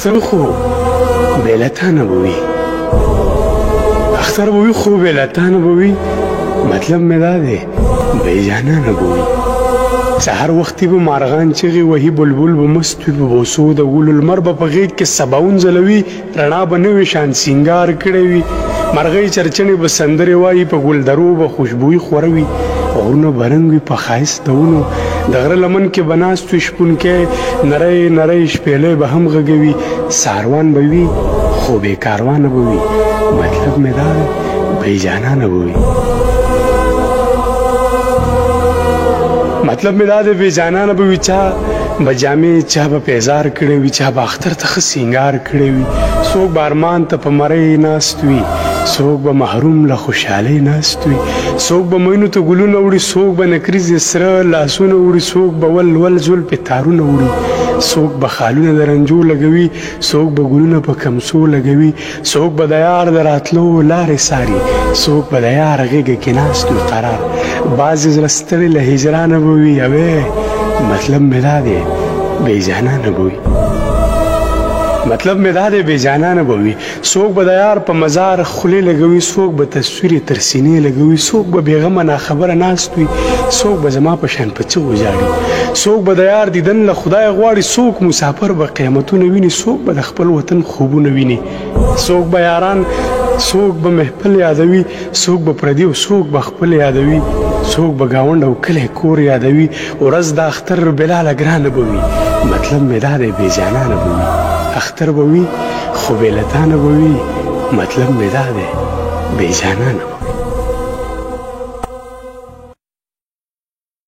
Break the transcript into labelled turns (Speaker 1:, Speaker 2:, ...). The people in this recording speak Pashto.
Speaker 1: اختر خو بیلتانه بوی اختر بوی خو بیلتانه بوی مطلب می داده بیجانانه بوی سهر وختي به مارغان چغي وهي بلبل به مست به بوسو د ول المر په غیږ کې سباون زلوي رڼا به نوې شان سینګار کړی وي مرغۍ چرچنې به سندرې وایي په ګلدرو به خوشبويي خوروي غرونه برنګ وي په ښایست دونو د غره لمن کې به ناست وي شپونکی نری نری شپېلۍ به هم غږوي ساروان به وي خو بې کاروانه به وي مطلب مې دا دی بیجانانه به وي مطلب مې دا دی بیجانانه به وي چا به جامې چا به پیزار کړی وي چا به اختر ته ښه سینګار کړی وي څوک به ارمان ته په مرۍ ناست وي څوک به محروم له خوشحالۍ ناست وي څوک به مینو ته ګلونه وړي څوک به نکریزې سره لاسونه وړي څوک به ول زلفې تارونه وړي څوک به خالونه د رنجو لګوي څوک به ګلونه په کمڅو لګوي څوک به د یار د راتلو لارې څاري څوک به د یار غېږه کې ناست وي قرار بعضې زړه ستړی له هجرانه به وي اوې مطلب مې دا دی بیجانانه به وي مطلب مې دا دی بیجانانه به وي څوک به د یار په مزار خولې لګوي څوک به تصویر یې تر سینې لګوي څوک به بېغمه ناخبره ناست وي څوک به زما په شان په چغو ژاړي څوک به د یار دیدن له خدایه غواړي څوک مسافر به قیامتونه ویني څوک به د خپل وطن خوبونه ویني څوک به یاران څوک به محفل یادوي څوک به پردي او څوک به خپل یادوي څوک به ګاونډ او کلی کور یادوي ورځ د اختر بلاله ګرانه به وي مطلب مې دا دی بیجانانه به وي اختر به وي خو بیلتانه به وي مطلب مې دا دی بیجانانه به وي